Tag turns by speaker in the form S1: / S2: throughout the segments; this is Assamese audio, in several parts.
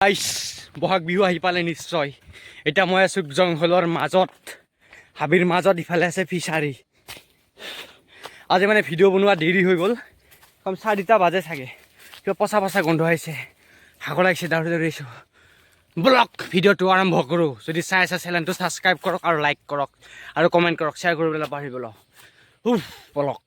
S1: গাইছ বহাগ বিহু আহি পালে নিশ্চয়। এতিয়া মই আছোঁ জংঘলৰ মাজত, হাবিৰ মাজত, ইফালে আছে ফিচাৰী। আজি মানে ভিডিঅ' বনোৱা দেৰি হৈ গ'ল, কম 4টা বাজে চাগে। কিবা পচা পচা গোন্ধ আহিছে, ভাগৰ লাগিছে, দৌৰিছোঁ। ব্লগ ভিডিঅ'টো আৰম্ভ কৰোঁ। যদি চাই আছে চেনেলটো ছাবস্ক্ৰাইব কৰক আৰু লাইক কৰক আৰু কমেণ্ট কৰক, শ্বেয়াৰ কৰিবলৈ পাহৰিব ব্লগ।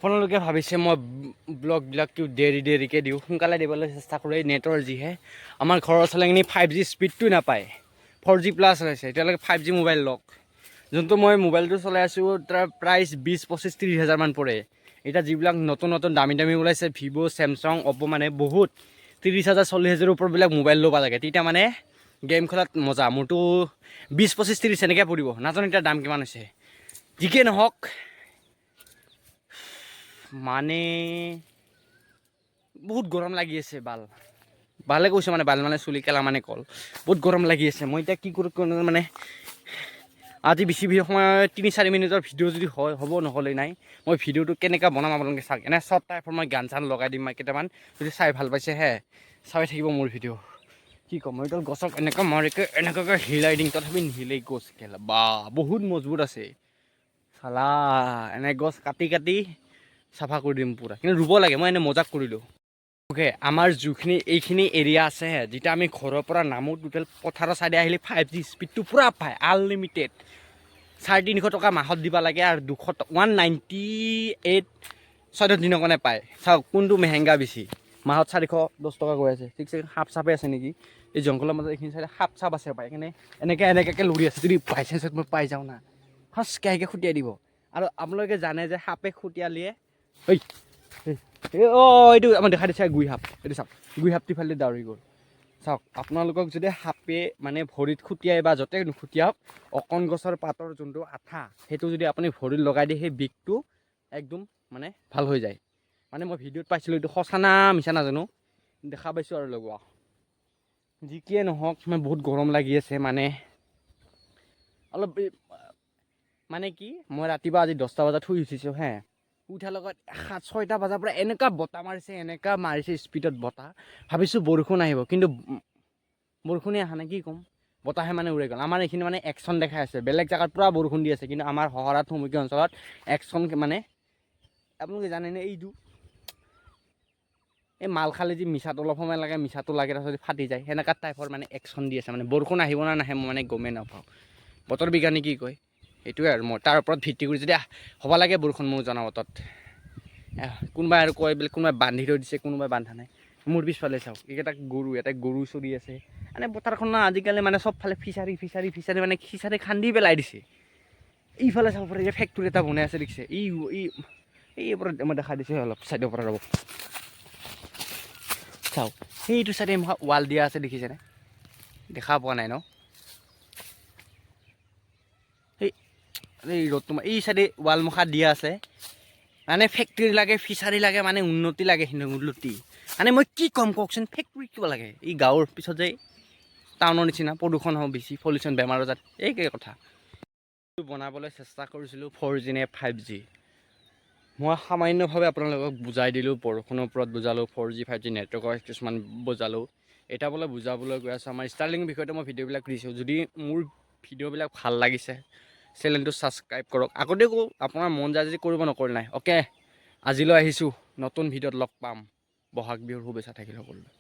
S1: আপোনালোকে ভাবিছে মই ব্লগবিলাক কিয় দেৰিকৈ দিওঁ, সোনকালে দিবলৈ চেষ্টা কৰোঁ। এই নেটৰ যিহে আমাৰ ঘৰৰ ওচৰলৈখিনি 5G স্পীডটো নাপায়, 4G প্লাছ হৈছে। এতিয়ালৈকে 5G মোবাইল লওক। যোনটো মই মোবাইলটো চলাই আছোঁ তাৰ প্ৰাইচ 20-25-30 হাজাৰমান পৰে। এতিয়া যিবিলাক নতুন নতুন দামী ওলাইছে, ভিভ', চেমচাং, অপ্প', মানে বহুত 30 হাজাৰ 40 হাজাৰৰ ওপৰবিলাক মোবাইল ল'ব লাগে, তেতিয়া মানে গেম খেলাত মজা। মোৰতো 20-25-30 এনেকৈ পৰিব, নাজানো এতিয়া দাম কিমান হৈছে। যিকে নহওক মানে বহুত গৰম লাগি আছে। বালে কৈছে মানে বাল মানে চুলি কেলা মানে কল, বহুত গৰম লাগি আছে। মই এতিয়া কি কৰোঁ মানে আজি বেছি সময় 3-4 মিনিটৰ ভিডিঅ' যদি হয় হ'ব, নহ'লে নাই। মই ভিডিঅ'টো কেনেকৈ বনাম আপোনালোকে চাওক। এনে শ্বৰ্ট টাইপৰ মই গান চান লগাই দিম কেইটামান, যদি চাই ভাল পাইছে চাই থাকিব মোৰ ভিডিঅ'। কি ক'ম, মই এইডাল গছক এনেকুৱাকৈ হিলাই দিম, তথাপি নিহিলেই গছ কেলা। বহুত মজবুত আছে চালা। এনে গছ কাটি চাফা কৰি দিম পুৰা, কিন্তু ৰুব লাগে। মই এনেই মজাক কৰিলোঁ। অ'কে, আমাৰ যিখিনি এইখিনি এৰিয়া আছে, যেতিয়া আমি ঘৰৰ পৰা নামো, টোটেল পথাৰৰ চাইডে আহিলে 5G স্পীডটো পুৰা পায়, আনলিমিটেড। 350 টকা মাহত দিব লাগে আৰু 198 6 দিনৰ কাৰণে পায়। চাওক কোনটো মেহেংগা বেছি। মাহত 410 টকা গৈ আছে, ঠিক আছে। সাপ চাপে আছে নেকি এই জংঘলৰ মাজত, এইখিনি চাইডে সাপ চাপ আছে পায়, সেইকাৰণে এনেকৈ লৰি আছে। যদি বাই চান্সত মই পাই যাওঁ না, ফাৰ্ষ্ট খুটিয়াই দিব। আৰু আপোনালোকে জানে যে সাপে খুটিয়ালে এইটো আমাৰ দেখা দিছে গুই সাপ। এইটো চাওক, গুই সাপটো ফালে দাউৰি গ'ল। চাওক, আপোনালোকক যদি সাপে মানে ভৰিত খুটিয়াই বা য'তে নুখুটিয়াওক, অকণ গছৰ পাতৰ যোনটো আঠা, সেইটো যদি আপুনি ভৰিত লগাই দিয়ে, সেই বিষটো একদম মানে ভাল হৈ যায়। মানে মই ভিডিঅ'ত পাইছিলোঁ, এইটো সঁচা না মিছা নাজানো, দেখা পাইছোঁ আৰু লগোৱা। যিকিয়ে নহওক, মানে বহুত গৰম লাগি আছে। মানে অলপ মানে কি, মই ৰাতিপুৱা আজি 10টা বজাত শুই উঠিছোঁ উঠাৰ লগত 7-6টা বজাৰ পৰা এনেকুৱা বতাহ মাৰিছে স্পীডত বতাহ। ভাবিছোঁ বৰষুণ আহিব, কিন্তু বৰষুণে অহা নাই। কি ক'ম, বতাহে মানে উৰাই গ'ল। আমাৰ এইখিনি মানে একশ্যন দেখাই আছে, বেলেগ জেগাত পুৰা বৰষুণ দি আছে, কিন্তু আমাৰ হহৰাত সমুখীয়া অঞ্চলত একশ্যন মানে আপোনালোকে জানেনে, এইটো এই মাল খালে যি মিঠাটো অলপ সময় লাগে, মিঠাটো লাগে তাৰপিছত ফাটি যায়, সেনেকুৱা টাইপৰ মানে একশ্যন দি আছে। মানে বৰষুণ আহিব না নাহে মই মানে গমেই নাপাওঁ। বতৰ বিজ্ঞানী কি কয় সেইটোৱে, আৰু মই তাৰ ওপৰত ভিত্তি কৰি যদি হ'ব লাগে বৰষুণ মোৰ জনাবতত। কোনোবাই আৰু কয় বোলে কোনোবাই বান্ধি থৈ দিছে, কোনোবাই বান্ধা নাই। মোৰ পিছফালে চাওক, এইকেইটা গৰু, এটা গৰু চৰি আছে। মানে পথাৰখন না আজিকালি মানে চবফালে ফিচাৰী মানে ফিচাৰী খান্দি পেলাই দিছে। এইফালে চাব পাৰে যে ফেক্টৰী এটা বনাই আছে, দেখিছে? এই ওপৰত মই দেখা দিছোঁ অলপ চাইডৰ পৰা ৰ'ব। চাওক, সেইটো চাইডে ৱাল দিয়া আছে, দেখিছেনে? দেখা পোৱা নাই ন? এই ৰ'দটো এই চাইডে ৱাল মুখা দিয়া আছে। মানে ফেক্টৰী লাগে, ফিচাৰী লাগে, মানে উন্নতি লাগে, উন্নতি। মানে মই কি ক'ম কওকচোন, ফেক্টৰী কিয় লাগে? এই গাঁৱৰ পিছত যে টাউনৰ নিচিনা প্ৰদূষণ হওক, বেছি পলিউশ্যন, বেমাৰ আজাৰ, এইকে কথা। বনাবলৈ চেষ্টা কৰিছিলোঁ 4G নে 5G। মই সামান্যভাৱে আপোনালোকক বুজাই দিলোঁ, বৰষুণৰ ওপৰত বুজালোঁ, 4G 5G নেটৱৰ্কৰ কিছুমান বুজালোঁ। এতিয়া বোলে বুজাবলৈ গৈ আছোঁ আমাৰ ষ্টাৰলিংক বিষয়তে মই ভিডিঅ'বিলাক দিছোঁ। যদি মোৰ ভিডিঅ'বিলাক ভাল লাগিছে, চেনেলটো ছাবস্ক্ৰাইব কৰক। আগতে কওঁ, আপোনাৰ মন যায় যদি কৰিব, নকৰিলে নাই। অ'কে, আজিলৈ আহিছোঁ, নতুন ভিডিঅ'ত লগ পাম। বহাগ বিহুৰ শুভেচ্ছা থাকিল সকলোলৈ।